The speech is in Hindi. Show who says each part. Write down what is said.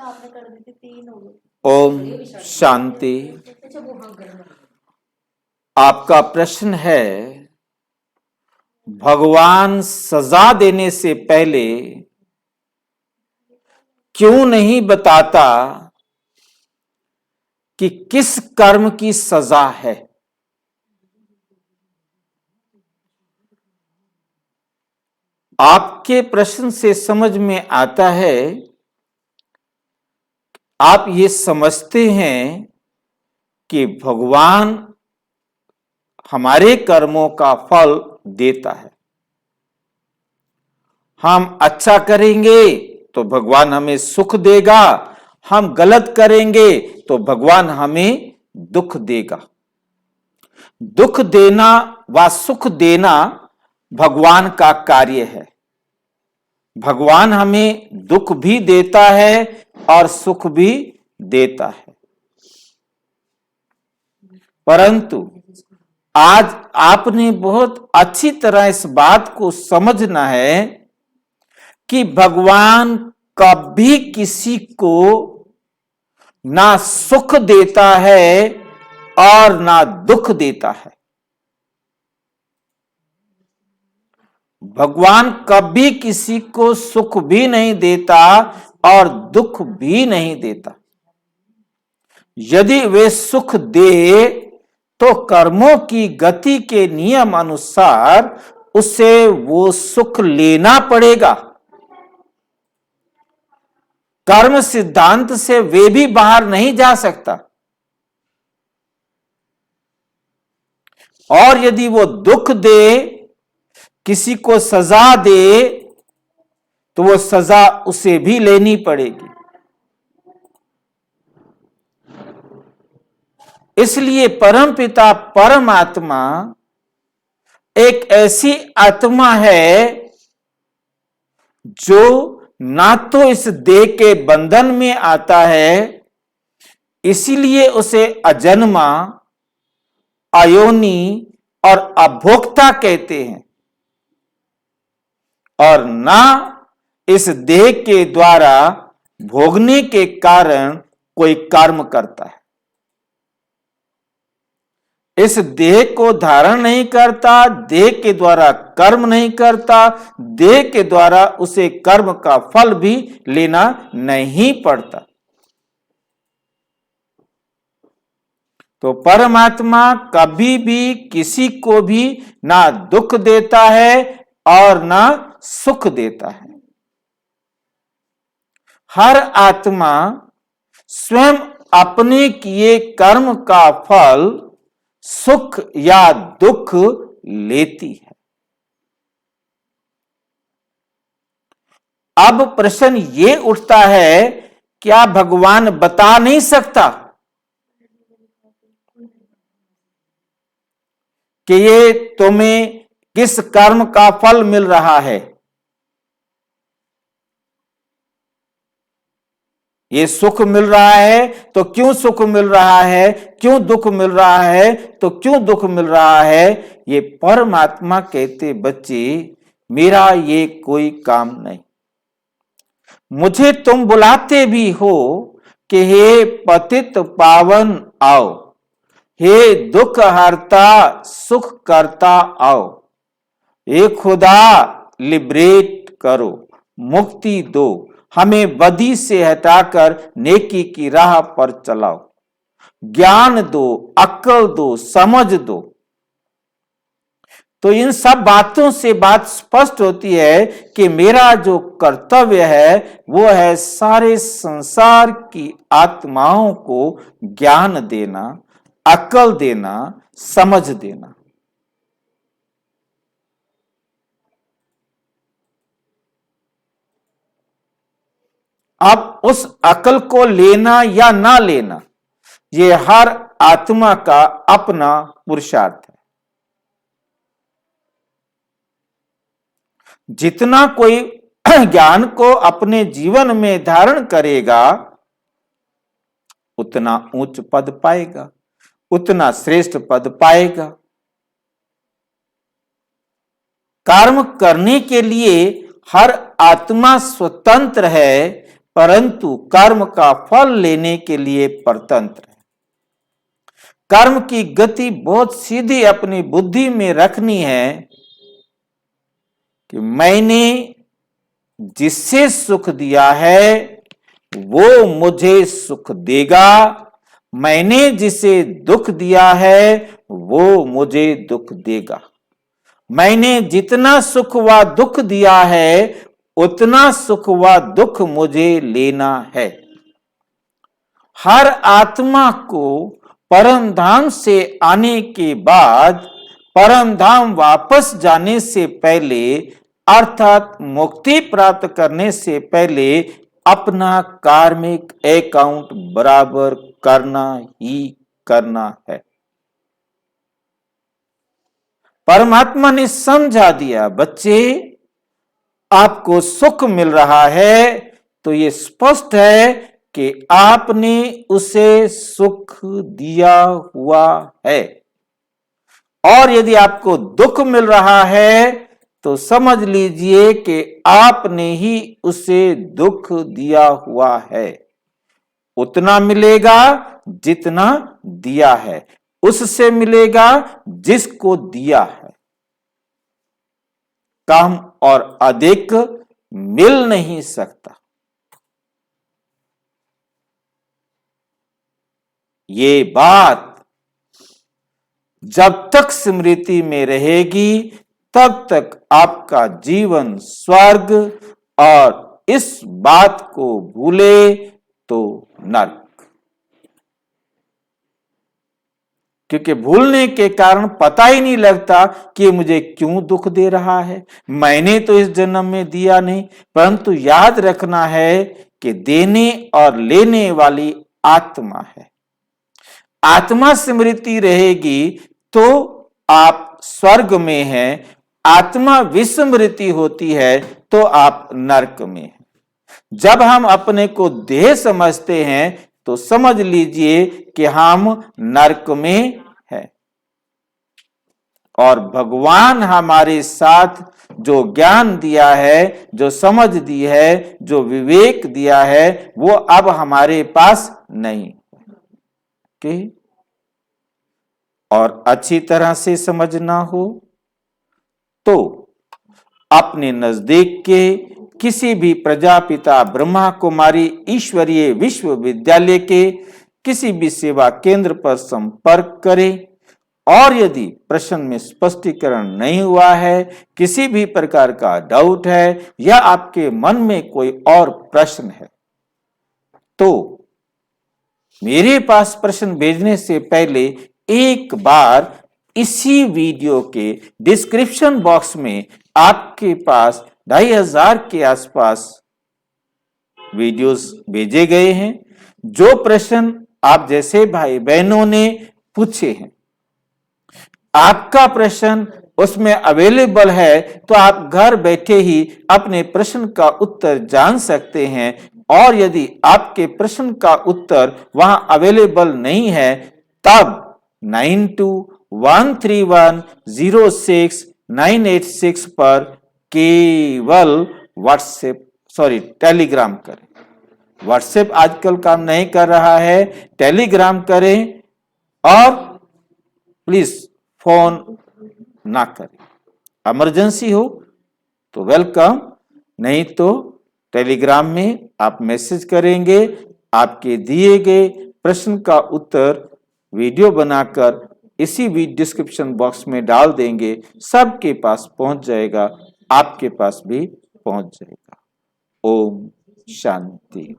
Speaker 1: आपने कर दी थी 3 हो गई।
Speaker 2: ओम शांति। आपका प्रश्न है, भगवान सजा देने से पहले क्यों नहीं बताता कि किस कर्म की सजा है? आपके प्रश्न से समझ में आता है, आप ये समझते हैं कि भगवान हमारे कर्मों का फल देता है। हम अच्छा करेंगे तो भगवान हमें सुख देगा, हम गलत करेंगे तो भगवान हमें दुख देगा। दुख देना व सुख देना भगवान का कार्य है। भगवान हमें दुख भी देता है और सुख भी देता है। परंतु आज आपने बहुत अच्छी तरह इस बात को समझना है कि भगवान कभी किसी को ना सुख देता है और ना दुख देता है। भगवान कभी किसी को सुख भी नहीं देता और दुख भी नहीं देता। यदि वे सुख दे तो कर्मों की गति के नियम अनुसार उसे वो सुख लेना पड़ेगा। कर्म सिद्धांत से वे भी बाहर नहीं जा सकता। और यदि वो दुख दे, किसी को सजा दे, तो वो सजा उसे भी लेनी पड़ेगी। इसलिए परमपिता परमात्मा एक ऐसी आत्मा है जो ना तो इस देह के बंधन में आता है, इसीलिए उसे अजन्मा, अयोनि और अभोक्ता कहते हैं, और ना इस देह के द्वारा भोगने के कारण कोई कर्म करता है। इस देह को धारण नहीं करता, देह के द्वारा कर्म नहीं करता, देह के द्वारा उसे कर्म का फल भी लेना नहीं पड़ता। तो परमात्मा कभी भी किसी को भी ना दुख देता है और ना सुख देता है। हर आत्मा स्वयं अपने किए कर्म का फल सुख या दुख लेती है। अब प्रश्न ये उठता है, क्या भगवान बता नहीं सकता कि ये तुम्हें किस कर्म का फल मिल रहा है? ये सुख मिल रहा है तो क्यों सुख मिल रहा है, क्यों दुख मिल रहा है तो क्यों दुख मिल रहा है? ये परमात्मा कहते, बच्चे मेरा ये कोई काम नहीं। मुझे तुम बुलाते भी हो कि हे पतित पावन आओ, हे दुख हरता सुख करता आओ, हे खुदा लिबरेट करो, मुक्ति दो, हमें बदी से हटाकर नेकी की राह पर चलाओ, ज्ञान दो, अक्ल दो, समझ दो। तो इन सब बातों से बात स्पष्ट होती है कि मेरा जो कर्तव्य है वो है सारे संसार की आत्माओं को ज्ञान देना, अक्ल देना, समझ देना। अब उस अक्ल को लेना या ना लेना, ये हर आत्मा का अपना पुरुषार्थ है। जितना कोई ज्ञान को अपने जीवन में धारण करेगा उतना उच्च पद पाएगा, उतना श्रेष्ठ पद पाएगा। कर्म करने के लिए हर आत्मा स्वतंत्र है, परंतु कर्म का फल लेने के लिए परतंत्र है। कर्म की गति बहुत सीधी अपनी बुद्धि में रखनी है कि मैंने जिससे सुख दिया है वो मुझे सुख देगा, मैंने जिसे दुख दिया है वो मुझे दुख देगा। मैंने जितना सुख व दुख दिया है उतना सुख व दुख मुझे लेना है। हर आत्मा को परम धाम से आने के बाद परम धाम वापस जाने से पहले अर्थात मुक्ति प्राप्त करने से पहले अपना कार्मिक अकाउंट बराबर करना ही करना है। परमात्मा ने समझा दिया, बच्चे आपको सुख मिल रहा है तो ये स्पष्ट है कि आपने उसे सुख दिया हुआ है, और यदि आपको दुख मिल रहा है तो समझ लीजिए कि आपने ही उसे दुख दिया हुआ है। उतना मिलेगा जितना दिया है, उससे मिलेगा जिसको दिया है। कम और अधिक मिल नहीं सकता। ये बात जब तक स्मृति में रहेगी तब तक आपका जीवन स्वर्ग, और इस बात को भूले तो नरक। क्योंकि भूलने के कारण पता ही नहीं लगता कि मुझे क्यों दुख दे रहा है, मैंने तो इस जन्म में दिया नहीं। परंतु याद रखना है कि देने और लेने वाली आत्मा है। आत्मा स्मृति रहेगी तो आप स्वर्ग में हैं, आत्मा विस्मृति होती है तो आप नरक में हैं। जब हम अपने को देह समझते हैं तो समझ लीजिए कि हम नरक में हैं, और भगवान हमारे साथ जो ज्ञान दिया है, जो समझ दी है, जो विवेक दिया है, वो अब हमारे पास नहीं। ठीक? और अच्छी तरह से समझना हो तो अपने नजदीक के किसी भी प्रजापिता ब्रह्मा कुमारी ईश्वरीय विश्वविद्यालय के किसी भी सेवा केंद्र पर संपर्क करें, और यदि प्रश्न में स्पष्टीकरण नहीं हुआ है, किसी भी प्रकार का डाउट है या आपके मन में कोई और प्रश्न है, तो मेरे पास प्रश्न भेजने से पहले एक बार इसी वीडियो के डिस्क्रिप्शन बॉक्स में आपके पास 2500 के आसपास वीडियोस भेजे गए हैं। जो प्रश्न आप जैसे भाई बहनों ने पूछे हैं, आपका प्रश्न उसमें अवेलेबल है, तो आप घर बैठे ही अपने प्रश्न का उत्तर जान सकते हैं। और यदि आपके प्रश्न का उत्तर वहां अवेलेबल नहीं है, तब 9213106986 पर केवल टेलीग्राम करें। व्हाट्सएप आजकल काम नहीं कर रहा है, टेलीग्राम करें, और प्लीज फोन ना करें। इमरजेंसी हो तो वेलकम, नहीं तो टेलीग्राम में आप मैसेज करेंगे, आपके दिए गए प्रश्न का उत्तर वीडियो बनाकर इसी भी डिस्क्रिप्शन बॉक्स में डाल देंगे, सबके पास पहुंच जाएगा, आपके पास भी पहुंच जाएगा। ओम शांति।